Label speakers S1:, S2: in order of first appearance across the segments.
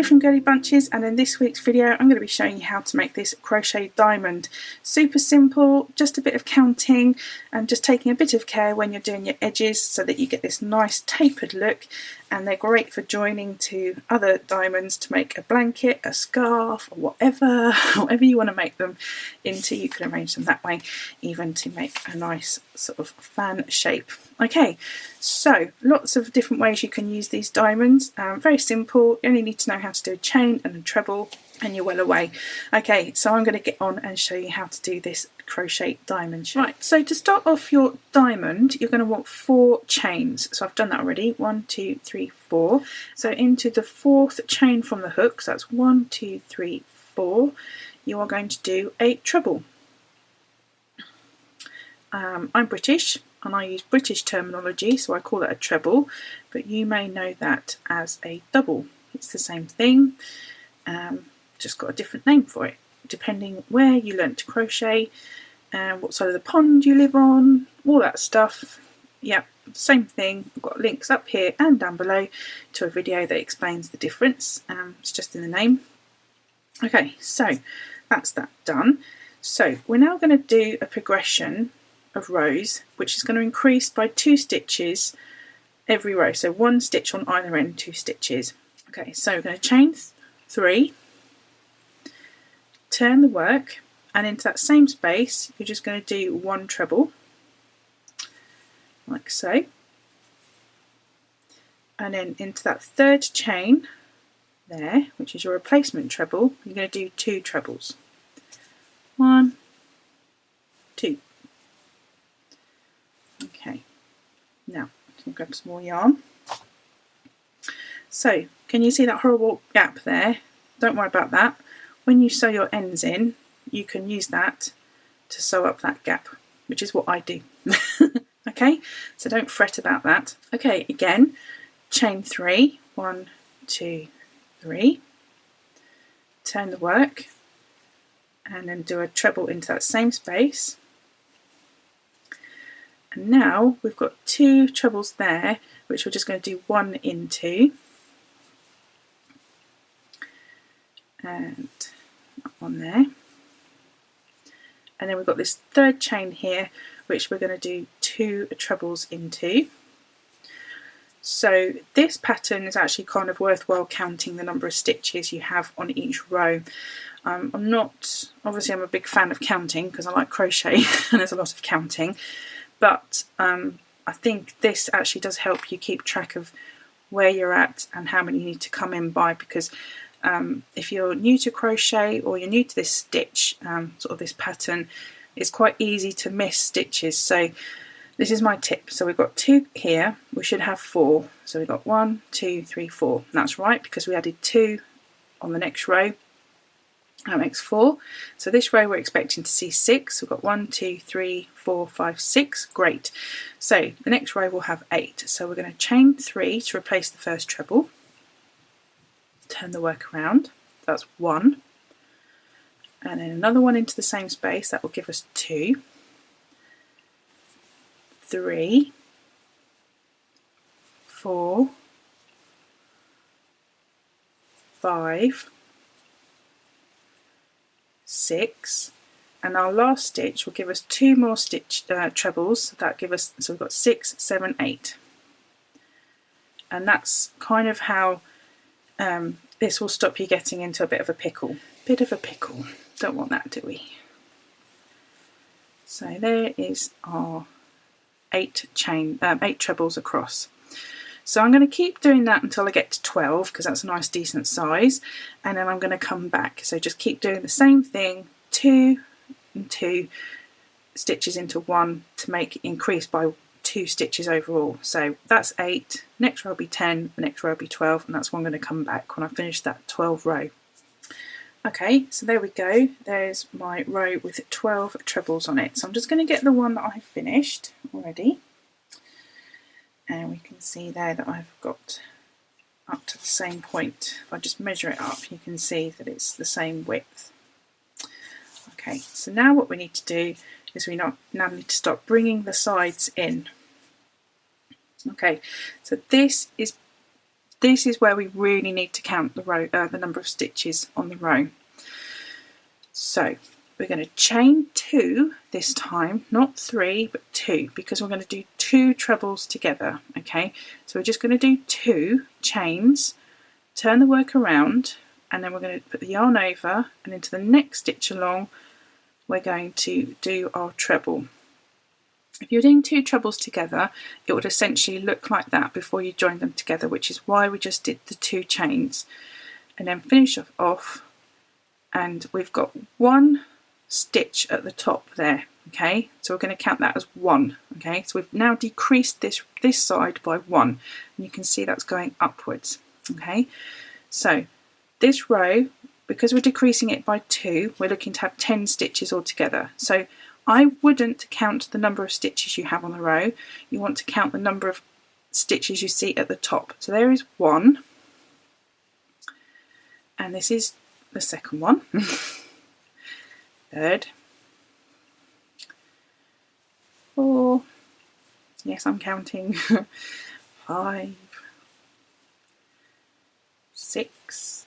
S1: from Girlybunches, and in this week's video I'm going to be showing you how to make this crochet diamond. Super simple, just a bit of counting and just taking a bit of care when you're doing your edges so that you get this nice tapered look, and they're great for joining to other diamonds to make a blanket, a scarf, or whatever you want to make them into. You can arrange them that way, even to make a nice sort of fan shape. Okay, so lots of different ways you can use these diamonds. Very simple, you only need to know how to do a chain and a treble and you're well away. Okay, so I'm going to get on and show you how to do this crochet diamond shape. Right, so to start off your diamond, you're going to want 4 chains. So I've done that already, 1, 2, 3, 4. So into the 4th chain from the hook, so that's 1, 2, 3, 4, you are going to do a treble. I'm British and I use British terminology, so I call it a treble, but you may know that as a double. It's the same thing, just got a different name for it, depending where you learnt to crochet, what side of the pond you live on, all that stuff. Yeah, same thing. I've got links up here and down below to a video that explains the difference. It's just in the name. Okay, so that's that done. So we're now going to do a progression of rows, which is going to increase by 2 stitches every row. So 1 stitch on either end, 2 stitches. Okay, so we're going to chain 3, turn the work, and into that same space you're just going to do 1 treble, like so, and then into that 3rd chain there, which is your replacement treble, you're going to do 2 trebles. 1, 2. Okay, now I'm going to grab some more yarn. So can you see that horrible gap there? Don't worry about that. When you sew your ends in, you can use that to sew up that gap, which is what I do. Okay, so don't fret about that. Okay, again, chain 3, 1, 2, 3, turn the work, and then do a treble into that same space. And now we've got 2 trebles there, which we're just going to do 1 into, and that one there. And then we've got this 3rd chain here, which we're going to do 2 trebles into. So this pattern is actually kind of worthwhile counting the number of stitches you have on each row. I'm a big fan of counting because I like crochet and there's a lot of counting, but I think this actually does help you keep track of where you're at and how many you need to come in by, because if you're new to crochet or you're new to this stitch, sort of this pattern, it's quite easy to miss stitches. So this is my tip. So we've got 2 here, we should have 4. So we've got 1, 2, 3, 4. And that's right, because we added 2 on the next row. That makes 4. So this row we're expecting to see 6. We've got 1, 2, 3, 4, 5, 6. Great. So the next row will have 8. So we're going to chain 3 to replace the first treble. Turn the work around. That's 1. And then another 1 into the same space. That will give us 2. 3, 4, 5, 6, and our last stitch will give us 2 more trebles. That give us, so we've got 6, 7, 8, and that's kind of how this will stop you getting into a bit of a pickle. Don't want that, do we? So there is our 8 trebles across. So I'm going to keep doing that until I get to 12, because that's a nice decent size, and then I'm going to come back. So just keep doing the same thing, 2 and 2 stitches into 1 to make it increase by 2 stitches overall. So that's 8, next row will be 10, the next row will be 12, and that's when I'm going to come back when I finish that 12 row. Okay, so there we go, there's my row with 12 trebles on it. So I'm just going to get the one that I finished already, and we can see there that I've got up to the same point. If I just measure it up, you can see that it's the same width. Okay, so now what we need to do is we now need to start bringing the sides in. Okay, so this is this is where we really need to count the row, the number of stitches on the row. So we're going to chain 2 this time, not 3 but 2, because we're going to do 2 trebles together. Okay, so we're just going to do 2 chains, turn the work around, and then we're going to put the yarn over, and into the next stitch along we're going to do our treble. If you're doing 2 trebles together, it would essentially look like that before you join them together, which is why we just did the 2 chains. And then finish off, and we've got 1 stitch at the top there. Okay, so we're going to count that as 1. Okay, so we've now decreased this side by 1, and you can see that's going upwards. Okay, so this row, because we're decreasing it by 2, we're looking to have 10 stitches altogether. So I wouldn't count the number of stitches you have on the row. You want to count the number of stitches you see at the top. So there is 1, and this is the second one. Third, 4, yes, I'm counting, 5, 6,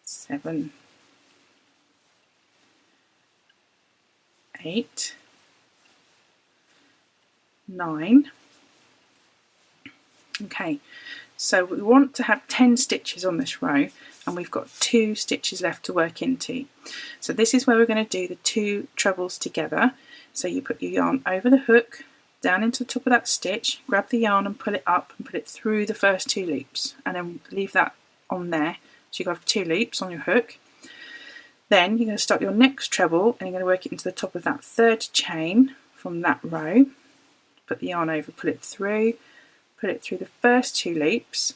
S1: 7, 8, 9. Okay, so we want to have 10 stitches on this row, and we've got 2 stitches left to work into. So this is where we're going to do the 2 trebles together. So you put your yarn over the hook, down into the top of that stitch, grab the yarn and pull it up and put it through the first 2 loops, and then leave that on there. So you have 2 loops on your hook. Then you're going to start your next treble, and you're going to work it into the top of that 3rd chain from that row. Put the yarn over, pull it through the first 2 loops,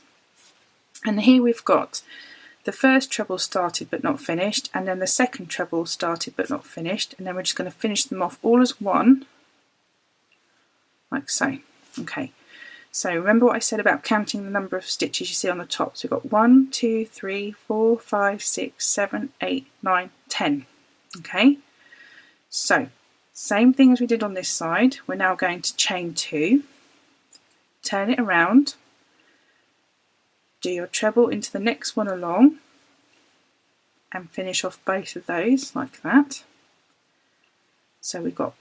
S1: and here we've got the first treble started but not finished, and then the second treble started but not finished, and then we're just going to finish them off all as one, like so. Okay, so remember what I said about counting the number of stitches you see on the top. So we've got 1, 2, 3, 4, 5, 6, 7, 8, 9, 10. Okay, so same thing as we did on this side. We're now going to chain 2, turn it around, do your treble into the next one along, and finish off both of those like that. So we've got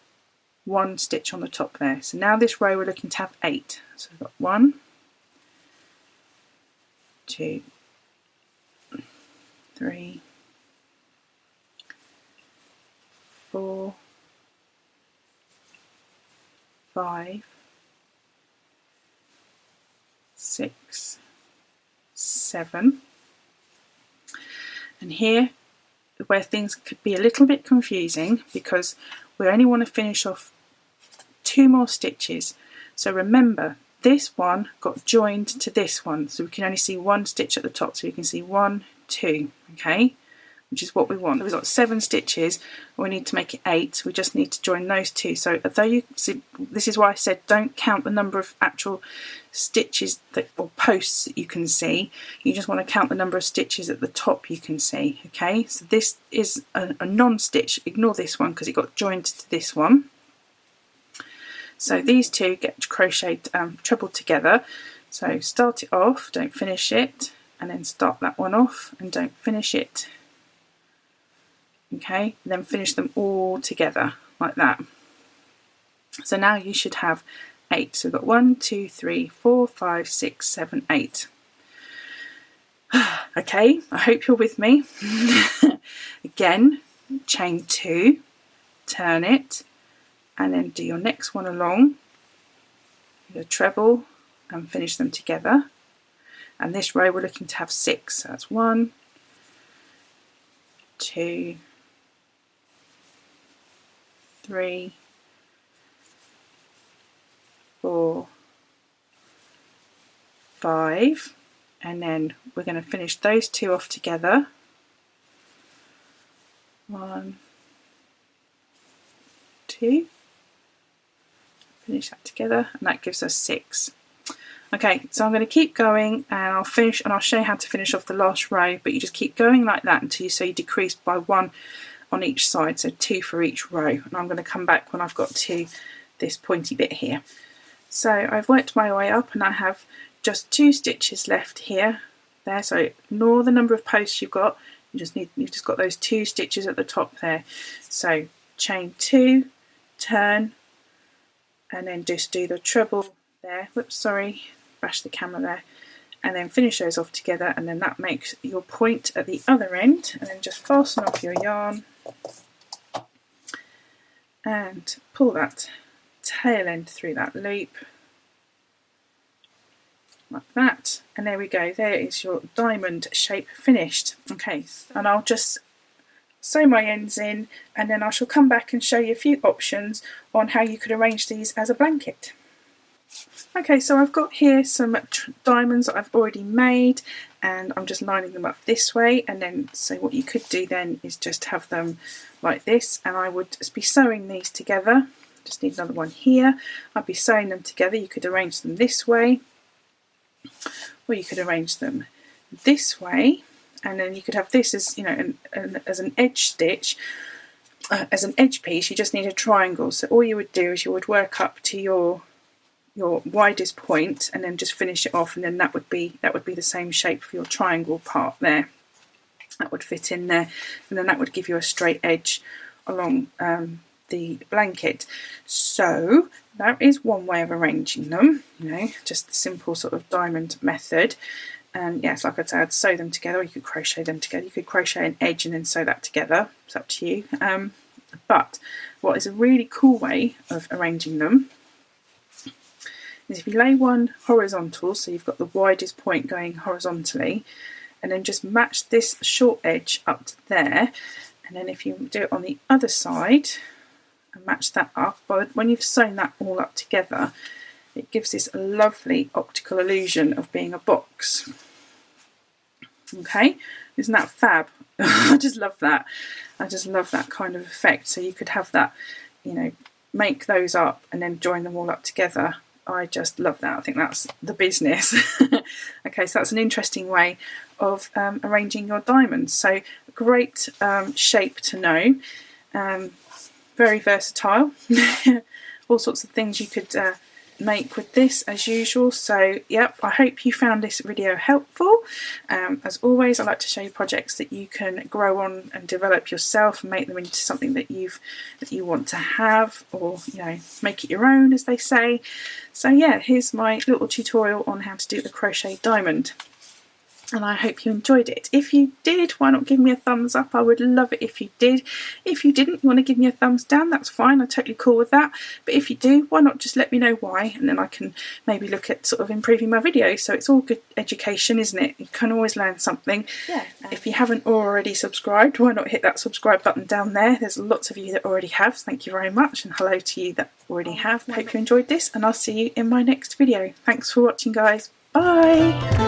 S1: 1 stitch on the top there. So now this row we're looking to have 8. So we've got 1, 2, 3, 4, 5, 6, 7, and here where things could be a little bit confusing, because we only want to finish off 2 more stitches. So remember, this one got joined to this one, so we can only see 1 stitch at the top, so you can see 1, 2, okay, which is what we want. We've got 7 stitches, we need to make it 8, we just need to join those 2. So although you see, this is why I said don't count the number of actual stitches that, or posts that you can see, you just want to count the number of stitches at the top you can see. Okay, so this is a non-stitch, ignore this one because it got joined to this one. So these 2 get crocheted, trebled together. So start it off, don't finish it, and then start that one off and don't finish it. Okay, and then finish them all together like that. So now you should have 8. So we've got 1, 2, 3, 4, 5, 6, 7, 8. Okay, I hope you're with me. Again, chain 2, turn it, and then do your next one along, your treble, and finish them together. And this row we're looking to have 6. So that's 1, 2, 3, 4, 5, and then we're going to finish those 2 off together. 1, 2, finish that together, and that gives us 6. Okay, so I'm going to keep going, and I'll finish, and I'll show you how to finish off the last row, but you just keep going like that until you decrease by 1 on each side, so 2 for each row. And I'm going to come back when I've got to this pointy bit here. So I've worked my way up, and I have just 2 stitches left here, there, so ignore the number of posts you've got. You've just got those 2 stitches at the top there. So chain 2, turn, and then just do the treble there. Whoops, sorry, bash the camera there. And then finish those off together, and then that makes your point at the other end. And then just fasten off your yarn and pull that tail end through that loop like that, and there we go. There is your diamond shape finished. Okay, and I'll just sew my ends in, and then I shall come back and show you a few options on how you could arrange these as a blanket. Okay, so I've got here some diamonds that I've already made, and I'm just lining them up this way. And then, so what you could do then is just have them like this, and I would be sewing these together. Just need another one here. I'd be sewing them together. You could arrange them this way, or you could arrange them this way, and then you could have this as, you know, as an edge stitch, as an edge piece. You just need a triangle. So all you would do is you would work up to your widest point and then just finish it off, and then that would be the same shape for your triangle part there. That would fit in there, and then that would give you a straight edge along the blanket. So that is one way of arranging them, you know, just the simple sort of diamond method. And yes, like I said, I'd sew them together, or you could crochet them together. You could crochet an edge and then sew that together. It's up to you. But what is a really cool way of arranging them is if you lay one horizontal, so you've got the widest point going horizontally, and then just match this short edge up to there. And then if you do it on the other side and match that up, but when you've sewn that all up together, it gives this lovely optical illusion of being a box. Okay, isn't that fab? I just love that. I just love that kind of effect. So you could have that, you know, make those up and then join them all up together. I just love that. I think that's the business. Okay, so that's an interesting way of arranging your diamonds. So great shape to know. Very versatile. All sorts of things you could make with this as usual. So yep, I hope you found this video helpful. As always, I like to show you projects that you can grow on and develop yourself and make them into something that you want to have, or, you know, make it your own, as they say. So yeah, here's my little tutorial on how to do the crochet diamond, and I hope you enjoyed it. If you did, why not give me a thumbs up? I would love it if you did. If you didn't, you want to give me a thumbs down, that's fine. I'm totally cool with that. But if you do, why not just let me know why, and then I can maybe look at sort of improving my videos. So it's all good education, isn't it? You can always learn something. Yeah. If you haven't already subscribed, why not hit that subscribe button down there? There's lots of you that already have. Thank you very much, and hello to you that already have. Hope you enjoyed this, and I'll see you in my next video. Thanks for watching, guys. Bye.